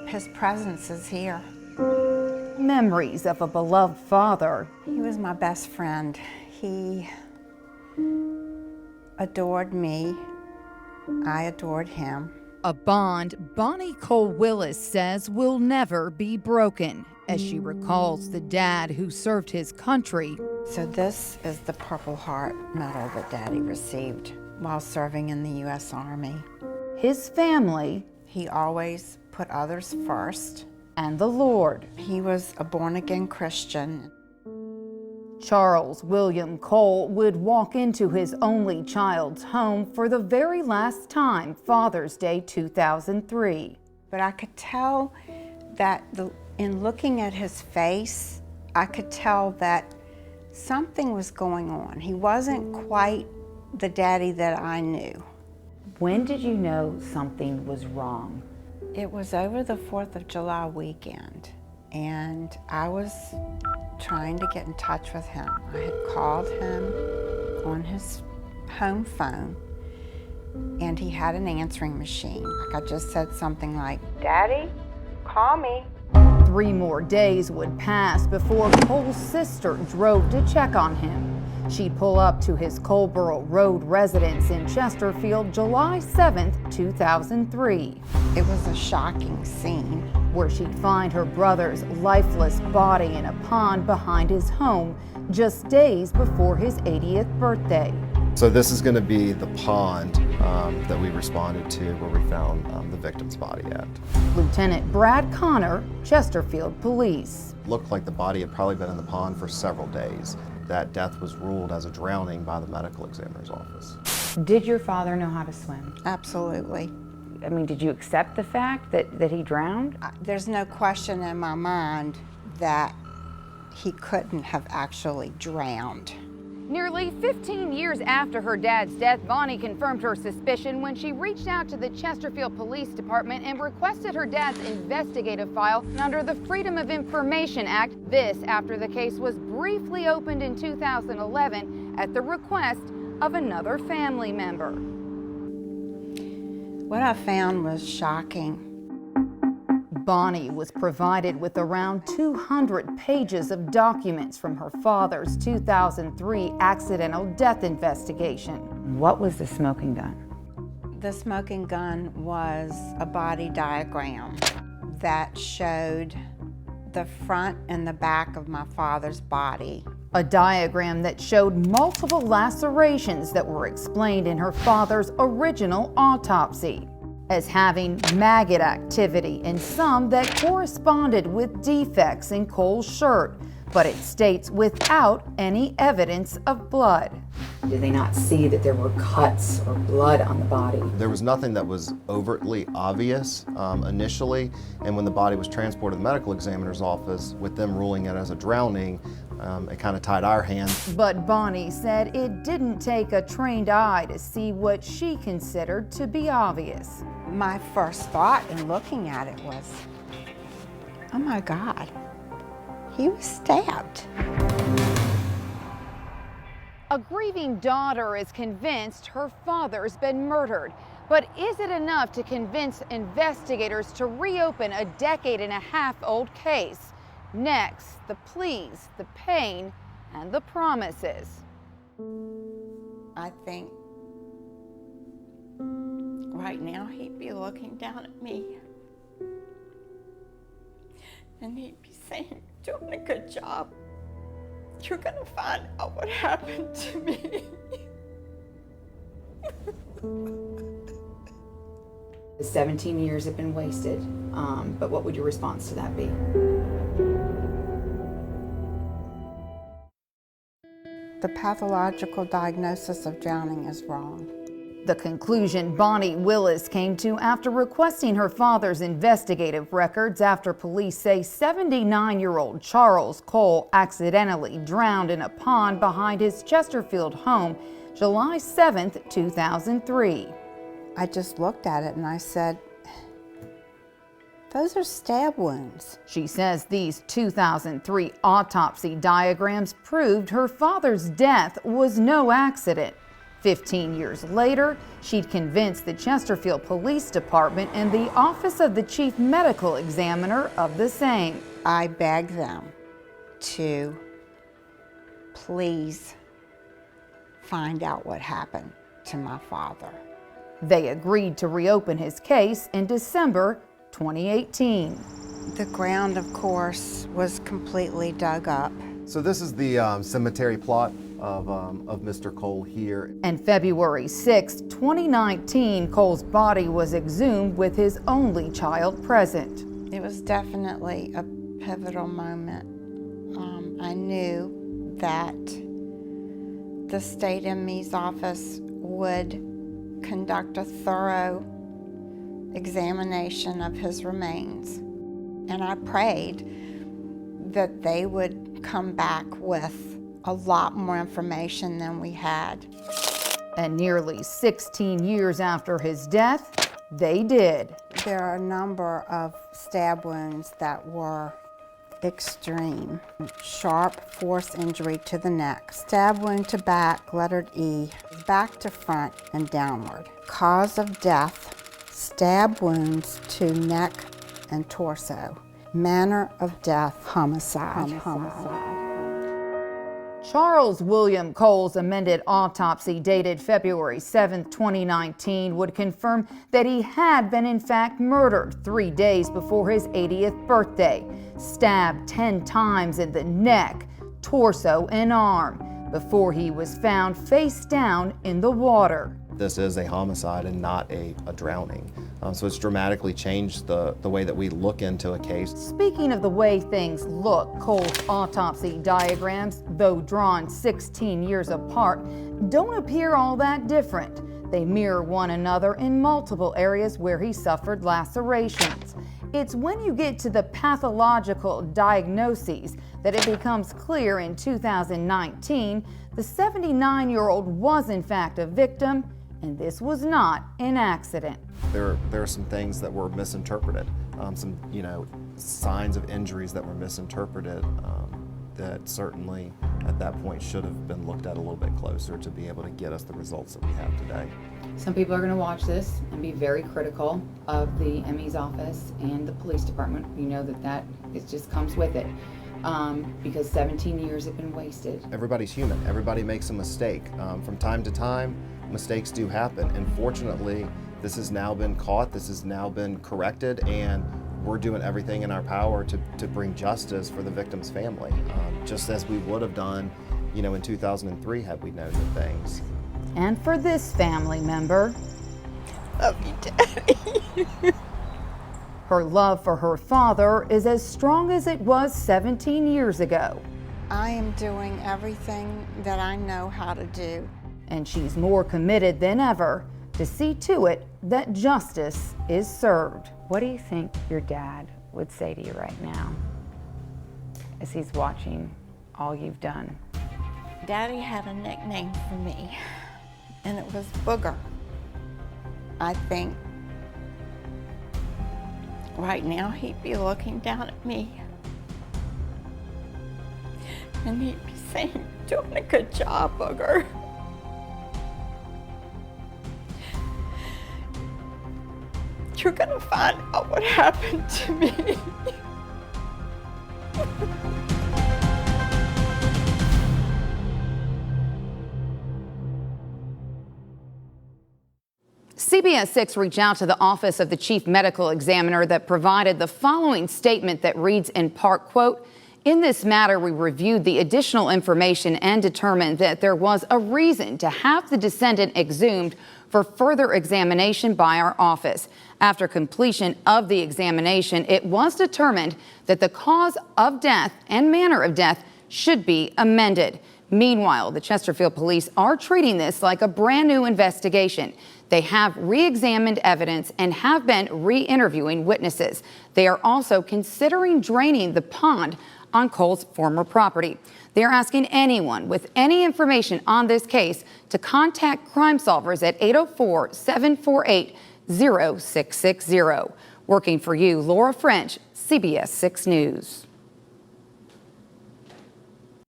His presence is here. Memories of a beloved father. He was my best friend. He adored me. I adored him. A bond Bonnie Cole Willis says will never be broken as she recalls the dad who served his country. So this is the Purple Heart medal that Daddy received while serving in the U.S. Army. His family. He always put others first. And the Lord. He was a born-again Christian. Charles William Cole would walk into his only child's home for the very last time Father's Day 2003. But I could tell that in looking at his face, I could tell that something was going on. He wasn't quite the daddy that I knew. When did you know something was wrong? It was over the 4th of July weekend, and I was trying to get in touch with him. I had called him on his home phone, and he had an answering machine. I just said something like, "Daddy, call me." 3 more days would pass before Cole's sister drove to check on him. She'd pull up to his Coleborough Road residence in Chesterfield July 7th, 2003. It was a shocking scene. Where she'd find her brother's lifeless body in a pond behind his home just days before his 80th birthday. So this is going to be the pond that we responded to where we found the victim's body at. Lieutenant Brad Connor, Chesterfield Police. Looked like the body had probably been in the pond for several days. That death was ruled as a drowning by the medical examiner's office. Did your father know how to swim? Absolutely. I mean, did you accept the fact that he drowned? There's no question in my mind that he couldn't have actually drowned. Nearly 15 years after her dad's death, Bonnie confirmed her suspicion when she reached out to the Chesterfield Police Department and requested her dad's investigative file under the Freedom of Information Act. This after the case was briefly opened in 2011 at the request of another family member. What I found was shocking. Bonnie was provided with around 200 pages of documents from her father's 2003 accidental death investigation. What was the smoking gun? The smoking gun was a body diagram that showed the front and the back of my father's body. A diagram that showed multiple lacerations that were explained in her father's original autopsy as having maggot activity and some that corresponded with defects in Cole's shirt, but it states without any evidence of blood. Did they not see that there were cuts or blood on the body? There was nothing that was overtly obvious initially, and when the body was transported to the medical examiner's office, with them ruling it as a drowning, it kind of tied our hands. But Bonnie said it didn't take a trained eye to see what she considered to be obvious. My first thought in looking at it was, oh my God, he was stabbed. A grieving daughter is convinced her father's been murdered. But is it enough to convince investigators to reopen a decade-and-a-half-old case? Next, the pleas, the pain, and the promises. I think right now he'd be looking down at me and he'd be saying, "You're doing a good job. You're gonna find out what happened to me." 17 years have been wasted, but what would your response to that be? The pathological diagnosis of drowning is wrong. The conclusion Bonnie Willis came to after requesting her father's investigative records after police say 79-year-old Charles Cole accidentally drowned in a pond behind his Chesterfield home July 7th, 2003. I just looked at it and I said, those are stab wounds. She says these 2003 autopsy diagrams proved her father's death was no accident. 15 years later, she'd convinced the Chesterfield Police Department and the Office of the Chief Medical Examiner of the same. I begged them to please find out what happened to my father. They agreed to reopen his case in December 2018. The ground, of course, was completely dug up. So this is the cemetery plot of Mr. Cole here. And February 6, 2019, Cole's body was exhumed with his only child present. It was definitely a pivotal moment. I knew that the state ME's office would conduct a thorough examination of his remains. And I prayed that they would come back with a lot more information than we had. And nearly 16 years after his death, they did. There are a number of stab wounds that were extreme. Sharp force injury to the neck, stab wound to back, lettered E, back to front and downward. Cause of death, stab wounds to neck and torso. Manner of death, homicide. Charles William Cole's amended autopsy dated February 7, 2019 would confirm that he had been in fact murdered 3 days before his 80th birthday, stabbed 10 times in the neck, torso, and arm before he was found face down in the water. This is a homicide and not a drowning. So it's dramatically changed the way that we look into a case. Speaking of the way things look, Cole's autopsy diagrams, though drawn 16 years apart, don't appear all that different. They mirror one another in multiple areas where he suffered lacerations. It's when you get to the pathological diagnoses that it becomes clear in 2019 the 79-year-old was in fact a victim, and this was not an accident. There are some things that were misinterpreted, some signs of injuries that were misinterpreted that certainly at that point should have been looked at a little bit closer to be able to get us the results that we have today. Some people are going to watch this and be very critical of the ME's office and the police department. You know that it just comes with it, because 17 years have been wasted. Everybody's human. Everybody makes a mistake. From time to time, mistakes do happen. And fortunately, this has now been caught, this has now been corrected, and we're doing everything in our power to bring justice for the victim's family, just as we would have done, in 2003 had we known the things. And for this family member, Love you, Daddy. her love for her father is as strong as it was 17 years ago. I am doing everything that I know how to do. And she's more committed than ever to see to it that justice is served. What do you think your dad would say to you right now as he's watching all you've done? Daddy had a nickname for me, and it was Booger. I think right now he'd be looking down at me, and he'd be saying, "Doing a good job, Booger." You're gonna find out what happened to me. CBS 6 reached out to the Office of the Chief Medical Examiner that provided the following statement that reads in part, quote, "In this matter, we reviewed the additional information and determined that there was a reason to have the descendant exhumed for further examination by our office. After completion of the examination, it was determined that the cause of death and manner of death should be amended." Meanwhile, the Chesterfield police are treating this like a brand new investigation. They have re-examined evidence and have been re-interviewing witnesses. They are also considering draining the pond on Cole's former property. They are asking anyone with any information on this case to contact Crime Solvers at 804-748-0660. Working for you, Laura French, CBS 6 News.